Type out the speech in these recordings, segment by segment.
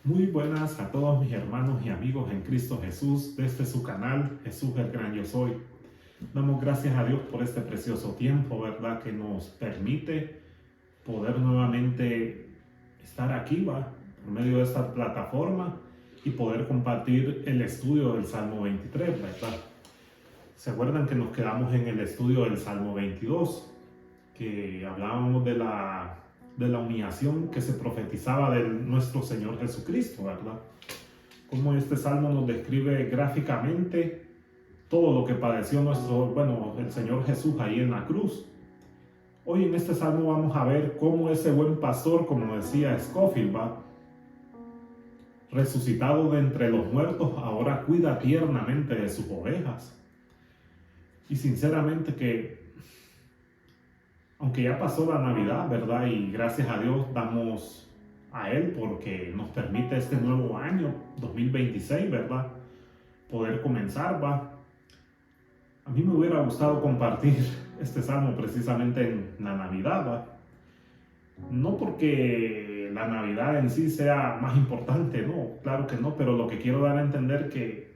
Muy buenas a todos mis hermanos y amigos en Cristo Jesús, desde su canal Jesús el Gran Yo Soy. Damos gracias a Dios por este precioso tiempo, ¿verdad? Que nos permite poder nuevamente estar aquí, ¿va? Por medio de esta plataforma y poder compartir el estudio del Salmo 23, ¿verdad? ¿Se acuerdan que nos quedamos en el estudio del Salmo 22? Que hablábamos de la humillación que se profetizaba de nuestro Señor Jesucristo, ¿verdad? Como este salmo nos describe gráficamente todo lo que padeció el Señor Jesús ahí en la cruz. Hoy en este salmo vamos a ver cómo ese buen pastor, como decía Scofield, ¿va? Resucitado de entre los muertos, ahora cuida tiernamente de sus ovejas. Y sinceramente que aunque ya pasó la Navidad, ¿verdad? Y gracias a Dios damos a Él porque nos permite este nuevo año, 2026, ¿verdad? Poder comenzar, ¿va? A mí me hubiera gustado compartir este salmo precisamente en la Navidad, ¿va? No porque la Navidad en sí sea más importante, no, claro que no, pero lo que quiero dar a entender que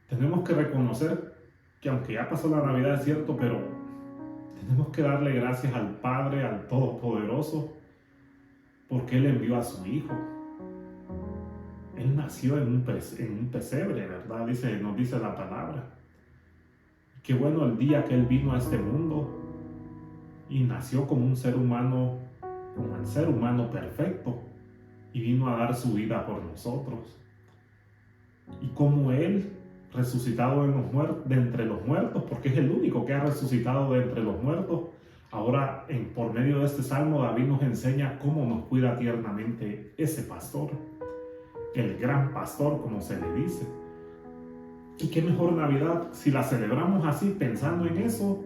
tenemos que reconocer que aunque ya pasó la Navidad, es cierto, pero tenemos que darle gracias al Padre, al Todopoderoso, porque Él envió a su Hijo. Él nació en un pesebre, ¿verdad? Nos dice la palabra. Qué bueno el día que Él vino a este mundo y nació como un ser humano, como el ser humano perfecto, y vino a dar su vida por nosotros. Y como Él, resucitado de entre los muertos, porque es el único que ha resucitado de entre los muertos, ahora por medio de este salmo David nos enseña cómo nos cuida tiernamente ese pastor, el gran pastor, como se le dice. Y qué mejor Navidad si la celebramos así, pensando en eso.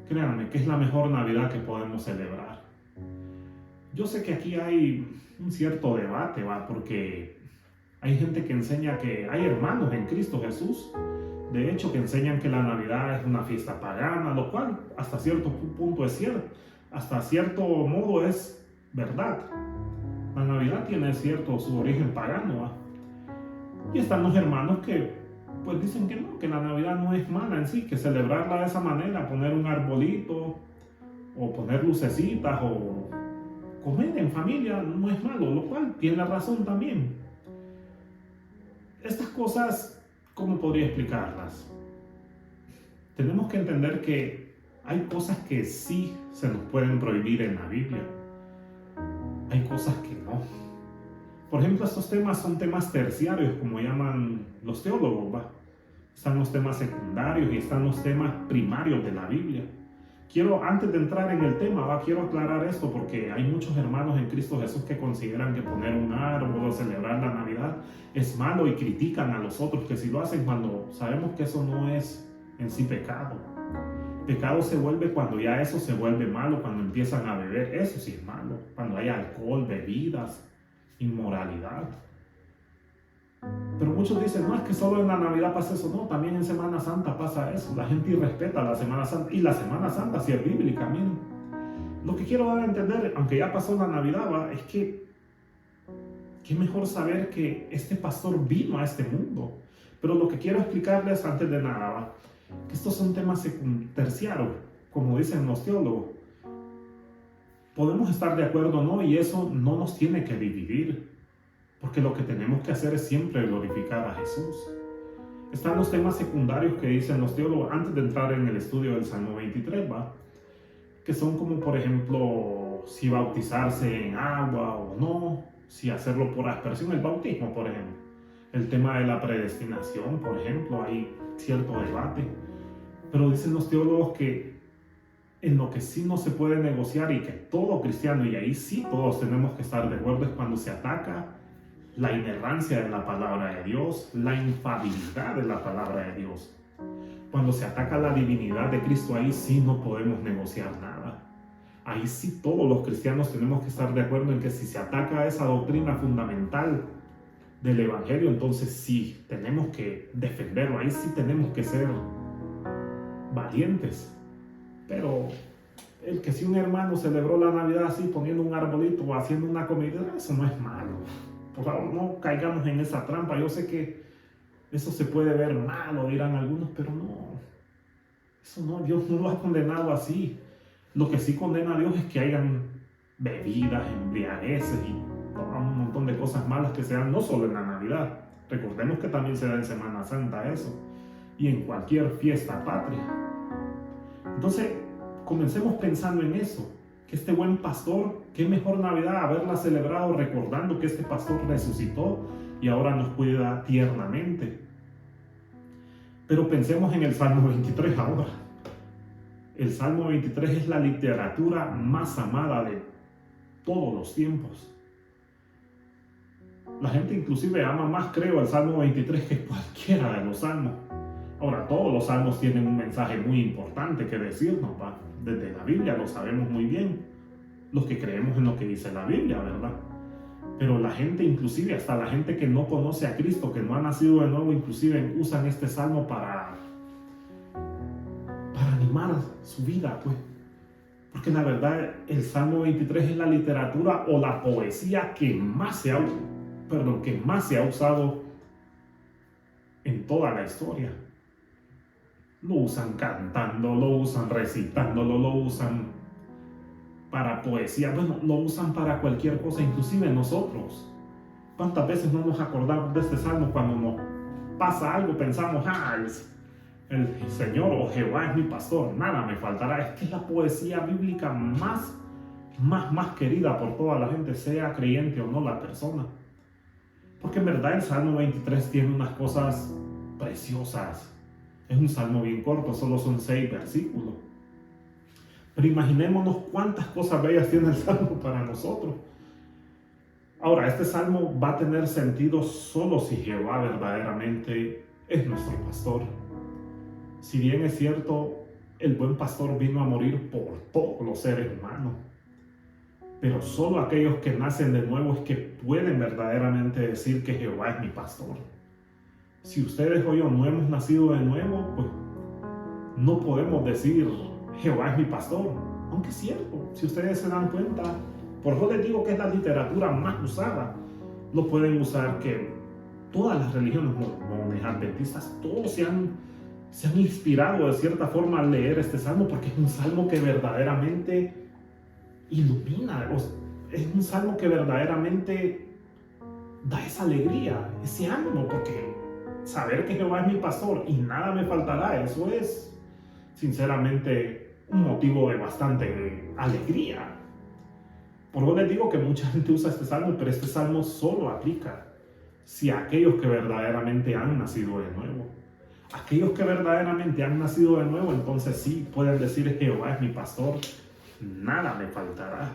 Créanme que es la mejor Navidad que podemos celebrar. Yo sé que aquí hay un cierto debate, ¿va? Porque hay gente que enseña que hay hermanos en Cristo Jesús, de hecho, que enseñan que la Navidad es una fiesta pagana, lo cual hasta cierto punto es cierto, hasta cierto modo es verdad. La Navidad tiene su origen pagano, ¿va? Y están los hermanos que pues dicen que no, que la Navidad no es mala en sí, que celebrarla de esa manera, poner un arbolito o poner lucecitas o comer en familia no es malo, lo cual tiene razón también. Estas cosas, ¿cómo podría explicarlas? Tenemos que entender que hay cosas que sí se nos pueden prohibir en la Biblia. Hay cosas que no. Por ejemplo, estos temas son temas terciarios, como llaman los teólogos, ¿va? Están los temas secundarios y están los temas primarios de la Biblia. Antes de entrar en el tema, quiero aclarar esto porque hay muchos hermanos en Cristo Jesús que consideran que poner un árbol o celebrar la Navidad es malo y critican a los otros que si lo hacen, cuando sabemos que eso no es en sí pecado. Pecado se vuelve cuando ya eso se vuelve malo, cuando empiezan a beber, eso sí es malo. Cuando hay alcohol, bebidas, inmoralidad. Pero muchos dicen, no, es que solo en la Navidad pasa eso. No, también en Semana Santa pasa eso. La gente irrespeta la Semana Santa. Y la Semana Santa sí es bíblica, miren. Lo que quiero dar a entender, aunque ya pasó la Navidad, es que qué mejor saber que este pastor vino a este mundo. Pero lo que quiero explicarles antes de nada, que estos son temas terciarios, como dicen los teólogos. Podemos estar de acuerdo o no, y eso no nos tiene que dividir. Porque lo que tenemos que hacer es siempre glorificar a Jesús. Están los temas secundarios que dicen los teólogos antes de entrar en el estudio del Salmo 23, ¿va? Que son como, por ejemplo, si bautizarse en agua o no, si hacerlo por aspersión, el bautismo, por ejemplo. El tema de la predestinación, por ejemplo, hay cierto debate. Pero dicen los teólogos que en lo que sí no se puede negociar y que todo cristiano, y ahí sí todos tenemos que estar de acuerdo, es cuando se ataca la inerrancia de la palabra de Dios, la infalibilidad de la palabra de Dios. Cuando se ataca la divinidad de Cristo, ahí sí no podemos negociar nada. Ahí sí todos los cristianos tenemos que estar de acuerdo en que si se ataca esa doctrina fundamental del Evangelio, entonces sí tenemos que defenderlo, ahí sí tenemos que ser valientes. Pero el que si un hermano celebró la Navidad así, poniendo un arbolito o haciendo una comida, eso no es malo. por favor, no caigamos en esa trampa. Yo sé que eso se puede ver mal, o dirán algunos, pero no, eso no, Dios no lo ha condenado así. Lo que sí condena a Dios es que hayan bebidas, embriagueces y un montón de cosas malas que se dan no solo en la Navidad. Recordemos que también se da en Semana Santa eso, y en cualquier fiesta patria. Entonces, comencemos pensando en eso, que este buen pastor, qué mejor Navidad haberla celebrado recordando que este pastor resucitó y ahora nos cuida tiernamente. Pero pensemos en el Salmo 23 ahora. El Salmo 23 es la literatura más amada de todos los tiempos. La gente inclusive ama más, creo, el Salmo 23 que cualquiera de los salmos. Ahora, todos los salmos tienen un mensaje muy importante que decirnos, ¿va? Desde la Biblia lo sabemos muy bien, los que creemos en lo que dice la Biblia, ¿verdad? Pero la gente, inclusive hasta la gente que no conoce a Cristo, que no ha nacido de nuevo, inclusive usan este salmo para animar su vida, pues. Porque la verdad, el Salmo 23 es la literatura o la poesía que más se ha usado en toda la historia. Lo usan cantando, lo usan recitándolo, lo usan para poesía, bueno, lo usan para cualquier cosa, inclusive nosotros. ¿Cuántas veces no nos acordamos de este salmo cuando nos pasa algo? Pensamos, el Señor o Jehová es mi pastor, nada me faltará. Es que es la poesía bíblica más querida por toda la gente, sea creyente o no la persona. Porque en verdad el Salmo 23 tiene unas cosas preciosas. Es un salmo bien corto, solo son 6 versículos. Pero imaginémonos cuántas cosas bellas tiene el salmo para nosotros. Ahora, este salmo va a tener sentido solo si Jehová verdaderamente es nuestro pastor. Si bien es cierto, el buen pastor vino a morir por todos los seres humanos, pero solo aquellos que nacen de nuevo es que pueden verdaderamente decir que Jehová es mi pastor. Si ustedes o yo no hemos nacido de nuevo, pues no podemos decir Jehová es mi pastor, aunque es cierto, si ustedes se dan cuenta, por eso les digo que es la literatura más usada. Lo pueden usar que todas las religiones, mormones, adventistas, todos se han inspirado de cierta forma al leer este salmo, porque es un salmo que verdaderamente ilumina, es un salmo que verdaderamente da esa alegría, ese ánimo, porque saber que Jehová es mi pastor y nada me faltará, eso es sinceramente un motivo de bastante alegría. Por eso les digo que mucha gente usa este salmo, pero este salmo solo aplica si aquellos que verdaderamente han nacido de nuevo. Aquellos que verdaderamente han nacido de nuevo, entonces sí pueden decir Jehová es mi pastor, nada me faltará.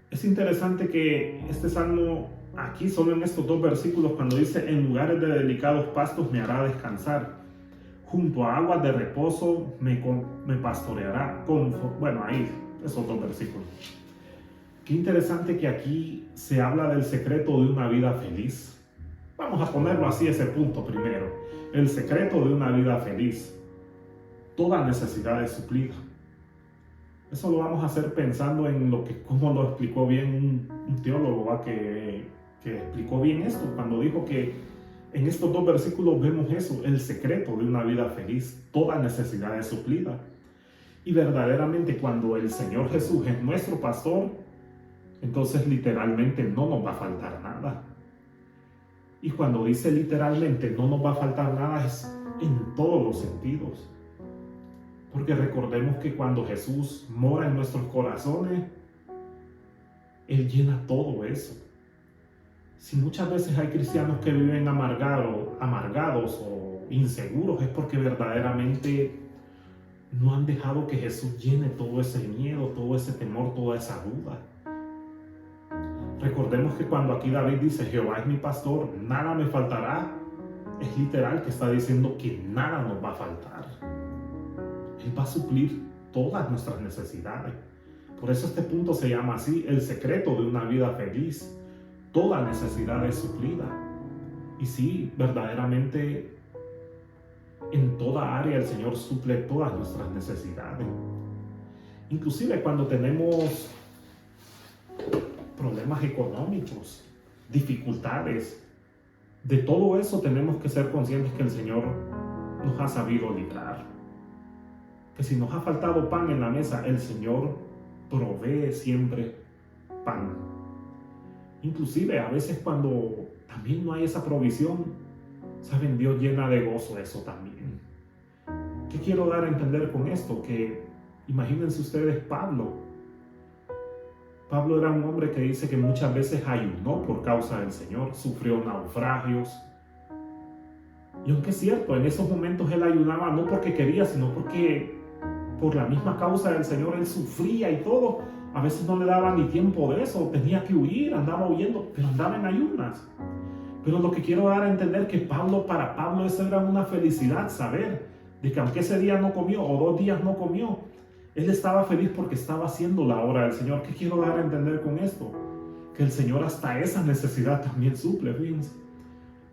Es interesante que este salmo aquí, solo en estos 2 versículos, cuando dice en lugares de delicados pastos me hará descansar, junto a aguas de reposo me pastoreará. Bueno, ahí esos 2 versículos. Qué interesante que aquí se habla del secreto de una vida feliz. Vamos a ponerlo así, ese punto primero. El secreto de una vida feliz. Toda necesidad es suplida. Eso lo vamos a hacer pensando en cómo lo explicó bien un teólogo, ¿va? Que explicó bien esto, cuando dijo que en estos 2 versículos vemos eso, el secreto de una vida feliz. Toda necesidad es suplida. Y verdaderamente cuando el Señor Jesús es nuestro pastor, entonces literalmente no nos va a faltar nada. Y cuando dice literalmente no nos va a faltar nada, es en todos los sentidos. Porque recordemos que cuando Jesús mora en nuestros corazones, Él llena todo eso. Si muchas veces hay cristianos que viven amargados o inseguros, es porque verdaderamente no han dejado que Jesús llene todo ese miedo, todo ese temor, toda esa duda. Recordemos que cuando aquí David dice Jehová es mi pastor, nada me faltará, es literal que está diciendo que nada nos va a faltar. Él va a suplir todas nuestras necesidades. Por eso este punto se llama así, el secreto de una vida feliz. Toda necesidad es suplida. Y sí, verdaderamente en toda área el Señor suple todas nuestras necesidades. Inclusive cuando tenemos problemas económicos, dificultades. De todo eso tenemos que ser conscientes que el Señor nos ha sabido librar. Que si nos ha faltado pan en la mesa, el Señor provee siempre pan. Inclusive a veces cuando también no hay esa provisión, saben, Dios llena de gozo eso también. ¿Qué quiero dar a entender con esto? Que imagínense ustedes Pablo. Pablo era un hombre que dice que muchas veces ayunó por causa del Señor, sufrió naufragios. Y aunque es cierto, en esos momentos él ayunaba no porque quería, sino porque por la misma causa del Señor él sufría y todo. A veces no le daba ni tiempo de eso, tenía que huir, andaba huyendo, pero andaba en ayunas. Pero lo que quiero dar a entender que para Pablo eso era una felicidad, saber de que aunque ese día no comió o 2 días no comió, él estaba feliz porque estaba haciendo la obra del Señor. ¿Qué quiero dar a entender con esto? Que el Señor hasta esa necesidad también suple, fíjense.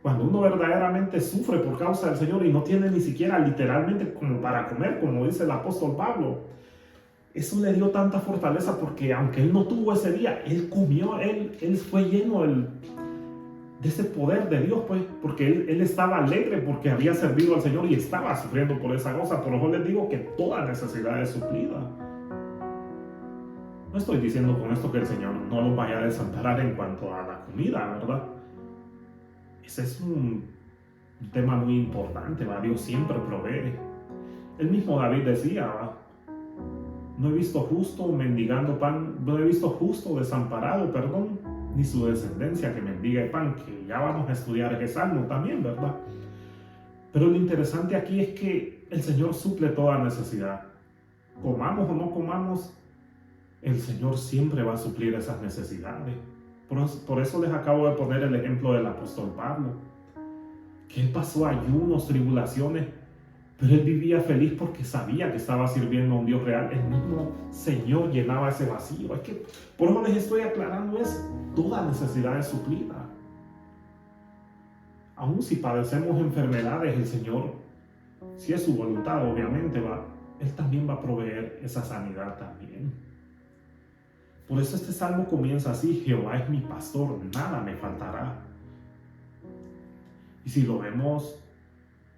Cuando uno verdaderamente sufre por causa del Señor y no tiene ni siquiera literalmente como para comer, como dice el apóstol Pablo, eso le dio tanta fortaleza porque aunque él no tuvo ese día, él comió, él fue lleno de ese poder de Dios, pues, porque él estaba alegre porque había servido al Señor y estaba sufriendo por esa cosa. Por eso les digo que toda necesidad es suplida. No estoy diciendo con esto que el Señor no los vaya a desamparar en cuanto a la comida, ¿verdad? Ese es un tema muy importante, ¿va? Dios siempre provee. El mismo David decía, ¿va? No he visto justo mendigando pan, no he visto justo desamparado, perdón, ni su descendencia que mendigue pan, que ya vamos a estudiar ese salmo también, ¿verdad? Pero lo interesante aquí es que el Señor suple toda necesidad. Comamos o no comamos, el Señor siempre va a suplir esas necesidades. Por eso les acabo de poner el ejemplo del apóstol Pablo, que él pasó ayunos, tribulaciones, pero él vivía feliz porque sabía que estaba sirviendo a un Dios real. El mismo Señor llenaba ese vacío. Es que por eso les estoy aclarando, es toda necesidad es suplida. Aún si padecemos enfermedades, el Señor, si es su voluntad, obviamente, Él también va a proveer esa sanidad también. Por eso este salmo comienza así: Jehová es mi pastor, nada me faltará. Y si lo vemos,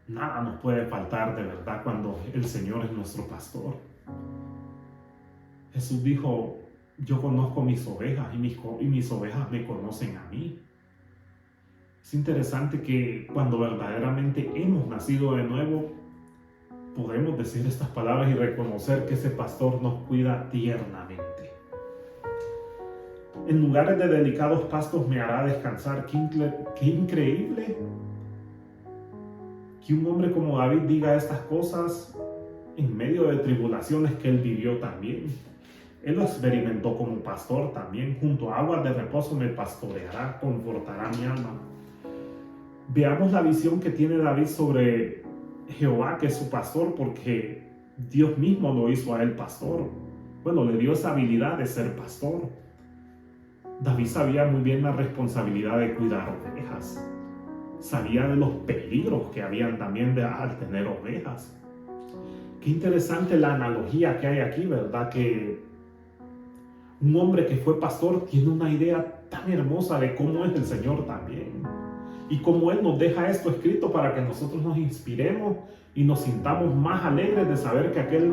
nada nos puede faltar de verdad cuando el Señor es nuestro pastor. Jesús dijo: yo conozco mis ovejas y mis ovejas me conocen a mí. Es interesante que cuando verdaderamente hemos nacido de nuevo, podemos decir estas palabras y reconocer que ese pastor nos cuida tiernamente. En lugares de delicados pastos me hará descansar. Qué increíble que un hombre como David diga estas cosas en medio de tribulaciones que él vivió también. Él lo experimentó como pastor también. Junto a aguas de reposo me pastoreará, confortará mi alma. Veamos la visión que tiene David sobre Jehová, que es su pastor, porque Dios mismo lo hizo a él pastor. Bueno, le dio esa habilidad de ser pastor. David sabía muy bien la responsabilidad de cuidar ovejas. Sabía de los peligros que habían también al tener ovejas. Qué interesante la analogía que hay aquí, ¿verdad? Que un hombre que fue pastor tiene una idea tan hermosa de cómo es el Señor también. Y cómo Él nos deja esto escrito para que nosotros nos inspiremos y nos sintamos más alegres de saber que aquel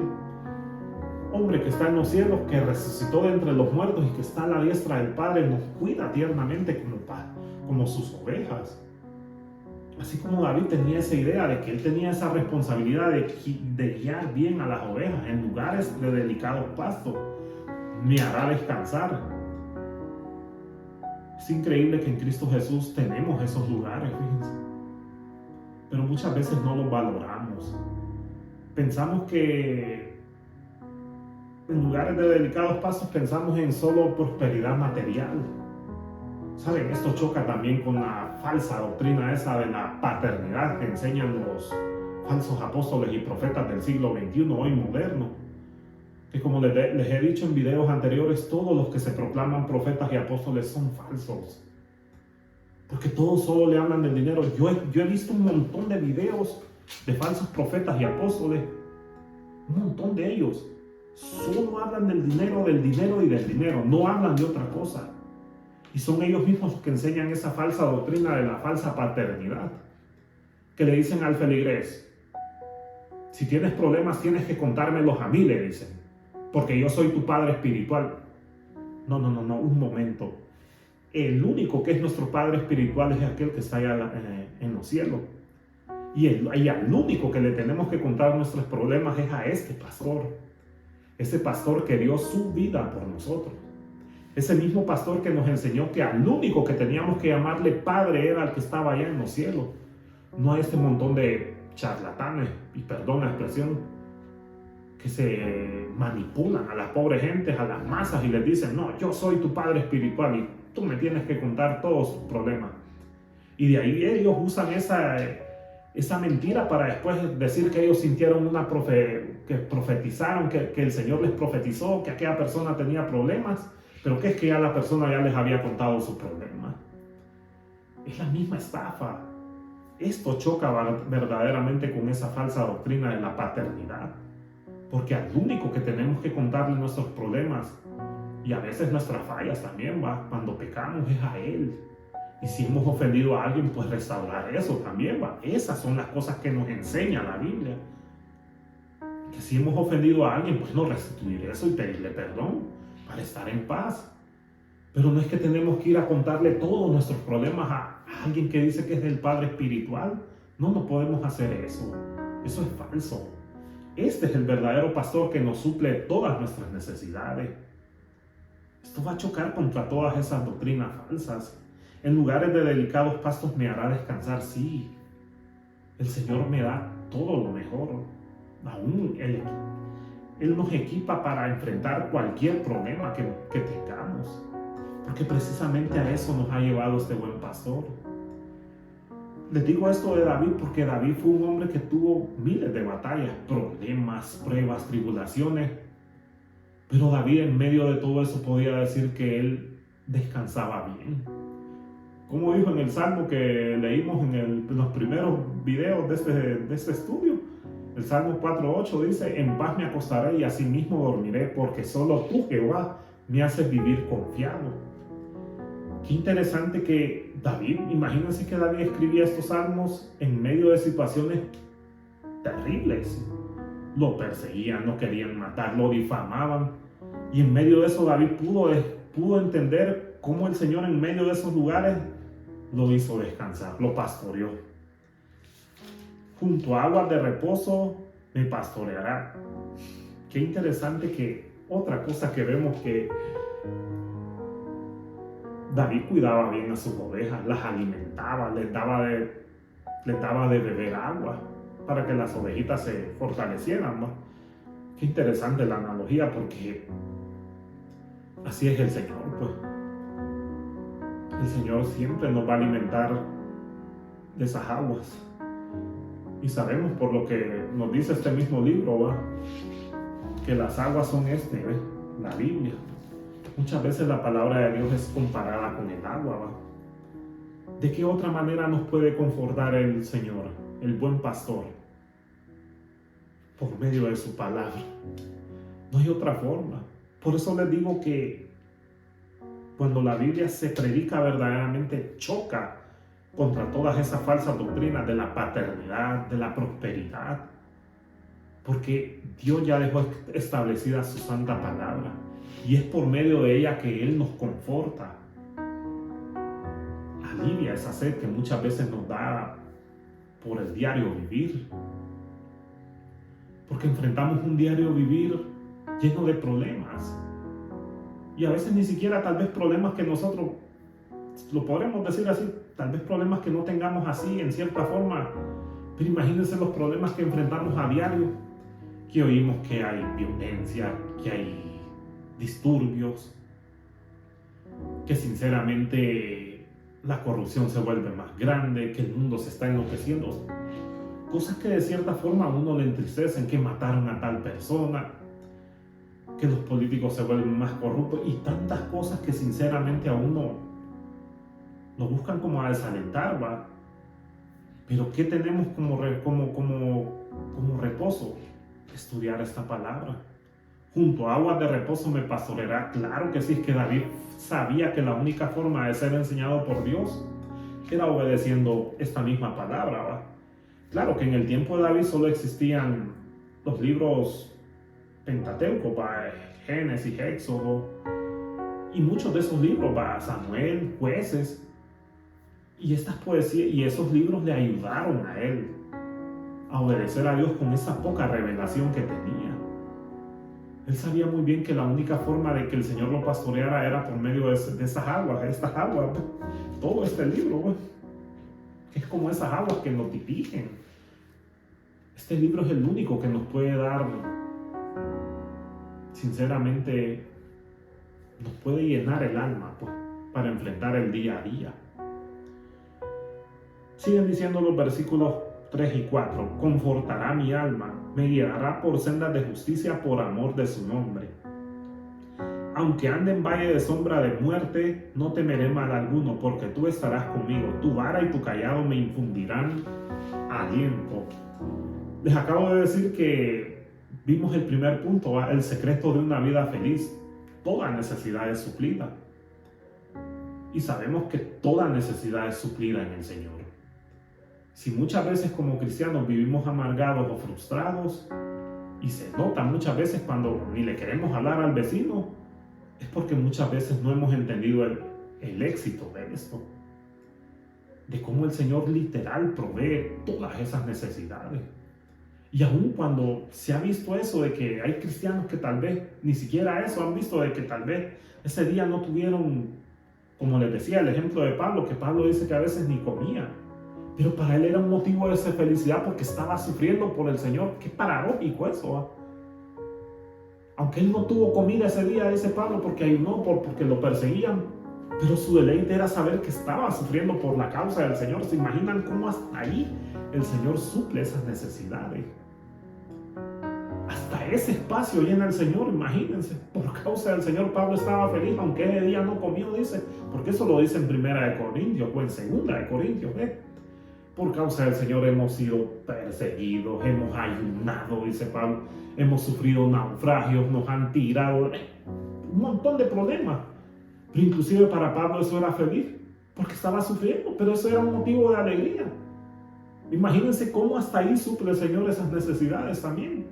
hombre que está en los cielos, que resucitó de entre los muertos y que está a la diestra del Padre, nos cuida tiernamente como sus ovejas. Así como David tenía esa idea de que él tenía esa responsabilidad de guiar bien a las ovejas en lugares de delicados pastos, me hará descansar. Es increíble que en Cristo Jesús tenemos esos lugares, fíjense. Pero muchas veces no los valoramos. Pensamos que en lugares de delicados pastos pensamos en solo prosperidad material. ¿Saben? Esto choca también con la falsa doctrina esa de la paternidad que enseñan los falsos apóstoles y profetas del siglo XXI, hoy moderno. Que como les he dicho en videos anteriores, todos los que se proclaman profetas y apóstoles son falsos. Porque todos solo le hablan del dinero. Yo he visto un montón de videos de falsos profetas y apóstoles. Un montón de ellos. Solo hablan del dinero y del dinero. No hablan de otra cosa. Y son ellos mismos los que enseñan esa falsa doctrina de la falsa paternidad. Que le dicen al feligrés, si tienes problemas tienes que contármelos a mí, le dicen, porque yo soy tu padre espiritual. No, un momento. El único que es nuestro padre espiritual es aquel que está allá en los cielos. Y al único que le tenemos que contar nuestros problemas es a este pastor. Ese pastor que dio su vida por nosotros. Ese mismo pastor que nos enseñó que al único que teníamos que llamarle padre era el que estaba allá en los cielos. No a este montón de charlatanes, y perdón la expresión, que se manipulan a la pobre gente, a las masas, y les dicen, no, yo soy tu padre espiritual y tú me tienes que contar todos tus problemas. Y de ahí ellos usan esa mentira para después decir que ellos sintieron que profetizaron, que el Señor les profetizó, que aquella persona tenía problemas, pero que es que ya la persona ya les había contado sus problemas. Es la misma estafa. Esto choca verdaderamente con esa falsa doctrina de la paternidad, porque al único que tenemos que contarle nuestros problemas y a veces nuestras fallas también, cuando pecamos, es a Él. Y si hemos ofendido a alguien, pues restaurar eso también, Esas son las cosas que nos enseña la Biblia. Que si hemos ofendido a alguien, pues no restituir eso y pedirle perdón para estar en paz. Pero no es que tenemos que ir a contarle todos nuestros problemas a alguien que dice que es del Padre espiritual. No podemos hacer eso. Eso es falso. Este es el verdadero pastor que nos suple todas nuestras necesidades. Esto va a chocar contra todas esas doctrinas falsas. En lugares de delicados pastos me hará descansar, sí. El Señor me da todo lo mejor. Aún Él nos equipa para enfrentar cualquier problema que tengamos. Porque precisamente a eso nos ha llevado este buen pastor. Les digo esto de David porque David fue un hombre que tuvo miles de batallas, problemas, pruebas, tribulaciones. Pero David en medio de todo eso podía decir que él descansaba bien. Como dijo en el Salmo que leímos en los primeros videos de este estudio, el Salmo 4:8 dice, en paz me acostaré y asimismo dormiré, porque solo tú, Jehová, me haces vivir confiado. Qué interesante que David, imagínense que David escribía estos salmos en medio de situaciones terribles. Lo perseguían, lo querían matar, lo difamaban. Y en medio de eso David pudo entender cómo el Señor en medio de esos lugares lo hizo descansar, lo pastoreó. Junto a aguas de reposo me pastoreará. Qué interesante que otra cosa que vemos que David cuidaba bien a sus ovejas, las alimentaba, les daba de beber agua para que las ovejitas se fortalecieran, Qué interesante la analogía, porque así es el Señor, pues. El Señor siempre nos va a alimentar de esas aguas. Y sabemos por lo que nos dice este mismo libro, que las aguas son la Biblia. Muchas veces la palabra de Dios es comparada con el agua, ¿De qué otra manera nos puede confortar el Señor, el buen pastor? Por medio de su palabra. No hay otra forma. Por eso les digo que cuando la Biblia se predica verdaderamente, choca contra todas esas falsas doctrinas de la paternidad, de la prosperidad. Porque Dios ya dejó establecida su santa palabra. Y es por medio de ella que Él nos conforta. Alivia esa sed que muchas veces nos da por el diario vivir. Porque enfrentamos un diario vivir lleno de problemas. Y a veces ni siquiera tal vez problemas que nosotros, lo podremos decir así, tal vez problemas que no tengamos así en cierta forma. Pero imagínense los problemas que enfrentamos a diario. Que oímos que hay violencia, que hay disturbios, que sinceramente la corrupción se vuelve más grande, que el mundo se está enloqueciendo. Cosas que de cierta forma a uno le entristecen, que mataron a tal persona, que los políticos se vuelven más corruptos y tantas cosas que sinceramente a uno lo buscan como a desalentar, Pero ¿qué tenemos como reposo? Estudiar esta palabra. Junto a aguas de reposo me pastoreará. Claro que sí, es que David sabía que la única forma de ser enseñado por Dios era obedeciendo esta misma palabra, ¿va? Claro que en el tiempo de David solo existían los libros Pentateuco, ¿va? Génesis, Éxodo, y muchos de esos libros, ¿va? Samuel, Jueces, y estas poesías y esos libros le ayudaron a él a obedecer a Dios con esa poca revelación que tenía. Él sabía muy bien que la única forma de que el Señor lo pastoreara era por medio de esas aguas, estas aguas, todo este libro, que es como esas aguas que lo tipifican. Este libro es el único que nos puede dar, sinceramente, nos puede llenar el alma, pues, para enfrentar el día a día. Siguen diciendo los versículos 3 y 4, confortará mi alma, me guiará por sendas de justicia por amor de su nombre. Aunque ande en valle de sombra de muerte, no temeré mal alguno, porque tú estarás conmigo, tu vara y tu callado me infundirán aliento. Les acabo de decir que vimos el primer punto, el secreto de una vida feliz. Toda necesidad es suplida. Y sabemos que toda necesidad es suplida en el Señor. Si muchas veces como cristianos vivimos amargados o frustrados, y se nota muchas veces cuando ni le queremos hablar al vecino, es porque muchas veces no hemos entendido el éxito de esto, de cómo el Señor literal provee todas esas necesidades. Y aún cuando se ha visto eso de que hay cristianos que tal vez ni siquiera eso han visto, de que tal vez ese día no tuvieron, como les decía el ejemplo de Pablo, que Pablo dice que a veces ni comía, pero para él era un motivo de esa felicidad porque estaba sufriendo por el Señor. Qué paradójico eso, ¿eh? Aunque él no tuvo comida ese día, dice Pablo, porque ayunó, porque lo perseguían, pero su deleite era saber que estaba sufriendo por la causa del Señor. ¿Se imaginan cómo hasta ahí el Señor suple esas necesidades? Hasta ese espacio llena el Señor, imagínense. Por causa del Señor Pablo estaba feliz, aunque ese día no comió, dice, porque eso lo dice en 1 Corintios o en 2 Corintios, Por causa del Señor hemos sido perseguidos, hemos ayunado, dice Pablo, hemos sufrido naufragios, nos han tirado, un montón de problemas. Pero inclusive para Pablo eso era feliz, porque estaba sufriendo, pero eso era un motivo de alegría. Imagínense cómo hasta ahí suple el Señor esas necesidades también.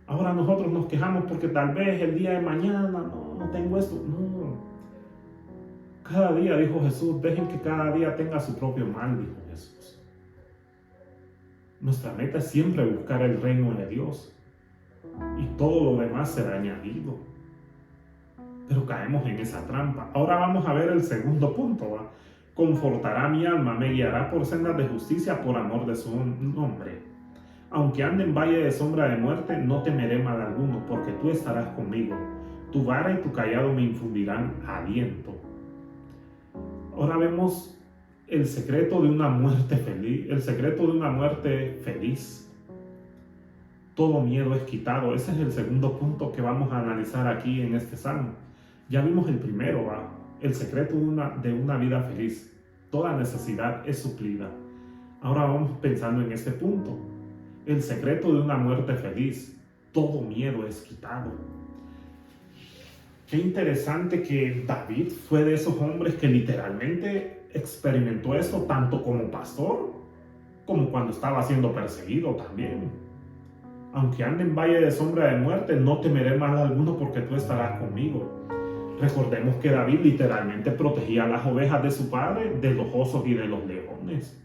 Ahora nosotros nos quejamos porque tal vez el día de mañana no tengo esto. No. Cada día, dijo Jesús, dejen que cada día tenga su propio mal, dijo Jesús. Nuestra meta es siempre buscar el reino de Dios y todo lo demás será añadido. Pero caemos en esa trampa. Ahora vamos a ver el segundo punto, ¿va? Confortará mi alma, me guiará por sendas de justicia por amor de su nombre. Aunque ande en valle de sombra de muerte, no temeré mal alguno, porque tú estarás conmigo. Tu vara y tu callado me infundirán aliento. Ahora vemos el secreto de una muerte feliz. El secreto de una muerte feliz. Todo miedo es quitado. Ese es el segundo punto que vamos a analizar aquí en este salmo. Ya vimos el primero, ¿va? El secreto de una vida feliz. Toda necesidad es suplida. Ahora vamos pensando en este punto. El secreto de una muerte feliz. Todo miedo es quitado. Qué interesante que David fue de esos hombres que literalmente experimentó eso tanto como pastor como cuando estaba siendo perseguido también. Aunque ande en valle de sombra de muerte, no temeré mal alguno porque tú estarás conmigo. Recordemos que David literalmente protegía a las ovejas de su padre de los osos y de los leones.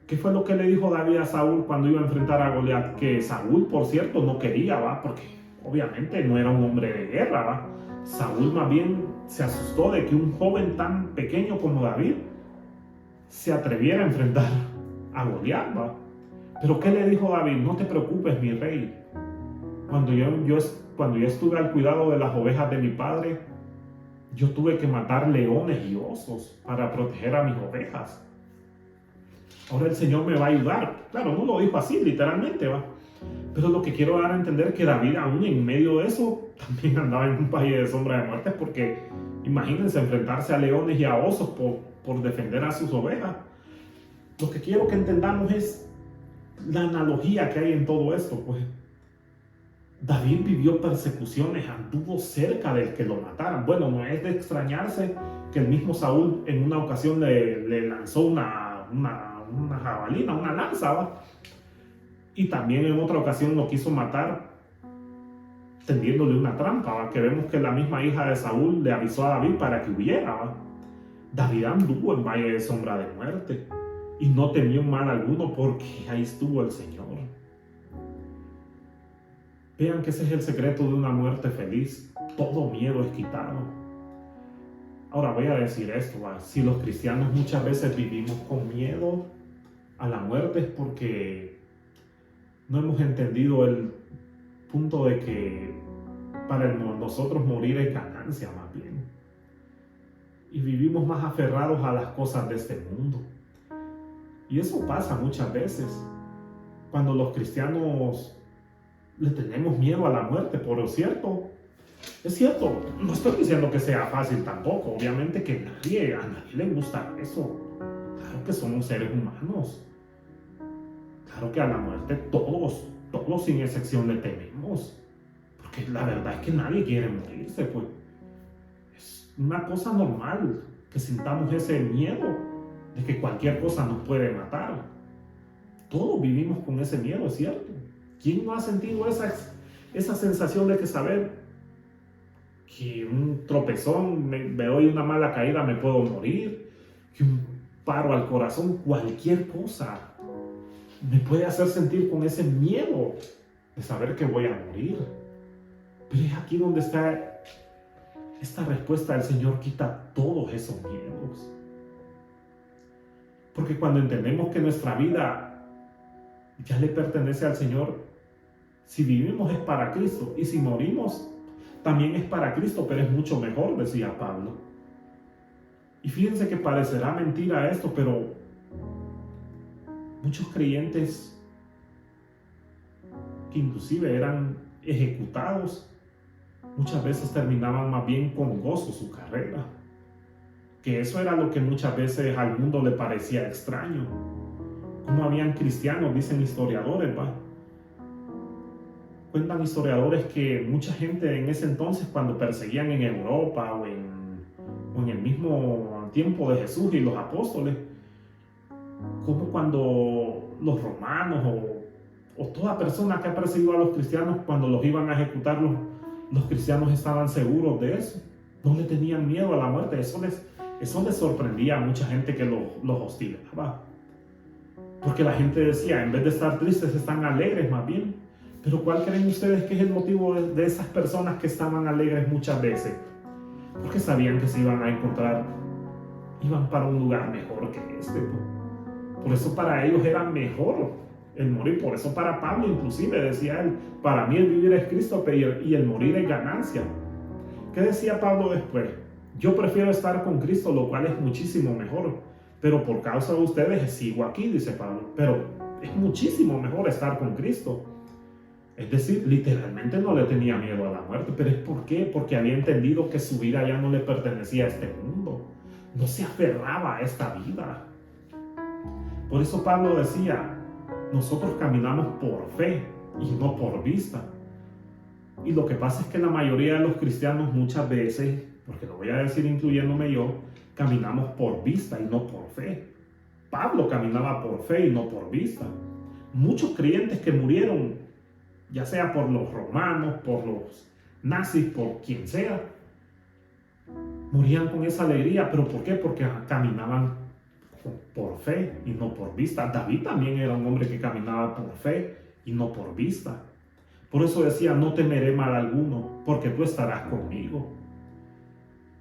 ¿Qué fue lo que le dijo David a Saúl cuando iba a enfrentar a Goliat? Que Saúl, por cierto, no quería, ¿va? Porque obviamente no era un hombre de guerra, ¿va? Saúl más bien se asustó de que un joven tan pequeño como David se atreviera a enfrentar a Goliat, ¿va? Pero ¿qué le dijo David? No te preocupes, mi rey. Cuando yo estuve al cuidado de las ovejas de mi padre, yo tuve que matar leones y osos para proteger a mis ovejas. Ahora el Señor me va a ayudar. Claro, no lo dijo así, literalmente, ¿va? Pero lo que quiero dar a entender es que David, aún en medio de eso, también andaba en un valle de sombra de muerte, porque imagínense enfrentarse a leones y a osos por defender a sus ovejas. Lo que quiero que entendamos es la analogía que hay en todo esto, pues. David vivió persecuciones, anduvo cerca del que lo mataran. Bueno, no es de extrañarse que el mismo Saúl en una ocasión le lanzó una jabalina, una lanza, ¿va? Y también en otra ocasión lo quiso matar tendiéndole una trampa, ¿va? Que vemos que la misma hija de Saúl le avisó a David para que huyera, ¿va? David anduvo en valle de sombra de muerte y no temió mal alguno porque ahí estuvo el Señor. Vean que ese es el secreto de una muerte feliz. Todo miedo es quitado. Ahora voy a decir esto, ¿va? Si los cristianos muchas veces vivimos con miedo a la muerte es porque no hemos entendido el punto de que para nosotros morir es ganancia más bien. Y vivimos más aferrados a las cosas de este mundo. Y eso pasa muchas veces. Cuando los cristianos le tenemos miedo a la muerte, por cierto, es cierto, no estoy diciendo que sea fácil tampoco, obviamente que a nadie le gusta eso. Claro que somos seres humanos. Claro que a la muerte todos sin excepción le tememos. Porque la verdad es que nadie quiere morirse, pues. Es una cosa normal que sintamos ese miedo de que cualquier cosa nos puede matar. Todos vivimos con ese miedo, es cierto. ¿Quién no ha sentido esa sensación de que saber que un tropezón, me doy una mala caída, me puedo morir? Que un paro al corazón, cualquier cosa me puede hacer sentir con ese miedo de saber que voy a morir. Pero es aquí donde está esta respuesta del Señor, quita todos esos miedos. Porque cuando entendemos que nuestra vida ya le pertenece al Señor, si vivimos es para Cristo y si morimos también es para Cristo, pero es mucho mejor, decía Pablo. Y fíjense que parecerá mentira esto, pero muchos creyentes que inclusive eran ejecutados, muchas veces terminaban más bien con gozo su carrera. Que eso era lo que muchas veces al mundo le parecía extraño. Como habían cristianos, dicen historiadores, ¿va? Cuentan historiadores que mucha gente en ese entonces, cuando perseguían en Europa o en el mismo tiempo de Jesús y los apóstoles, como cuando los romanos o toda persona que ha perseguido a los cristianos, cuando los iban a ejecutar, los cristianos estaban seguros de eso. No le tenían miedo a la muerte. Eso les sorprendía a mucha gente que los hostigaba. Porque la gente decía, en vez de estar tristes, están alegres más bien. Pero ¿cuál creen ustedes que es el motivo de esas personas que estaban alegres muchas veces? Porque sabían que se iban a encontrar, iban para un lugar mejor que este. Por eso para ellos era mejor el morir. Por eso para Pablo inclusive decía él, para mí el vivir es Cristo y el morir es ganancia. ¿Qué decía Pablo después? Yo prefiero estar con Cristo, lo cual es muchísimo mejor. Pero por causa de ustedes sigo aquí, dice Pablo. Pero es muchísimo mejor estar con Cristo. Es decir, literalmente no le tenía miedo a la muerte. ¿Pero es por qué? Porque había entendido que su vida ya no le pertenecía a este mundo. No se aferraba a esta vida. Por eso Pablo decía, nosotros caminamos por fe y no por vista. Y lo que pasa es que la mayoría de los cristianos muchas veces, porque lo voy a decir incluyéndome yo, caminamos por vista y no por fe. Pablo caminaba por fe y no por vista. Muchos creyentes que murieron, ya sea por los romanos, por los nazis, por quien sea, morían con esa alegría. ¿Pero por qué? Porque caminaban por fe y no por vista. David también era un hombre que caminaba por fe y no por vista. Por eso decía, no temeré mal alguno, porque tú estarás conmigo.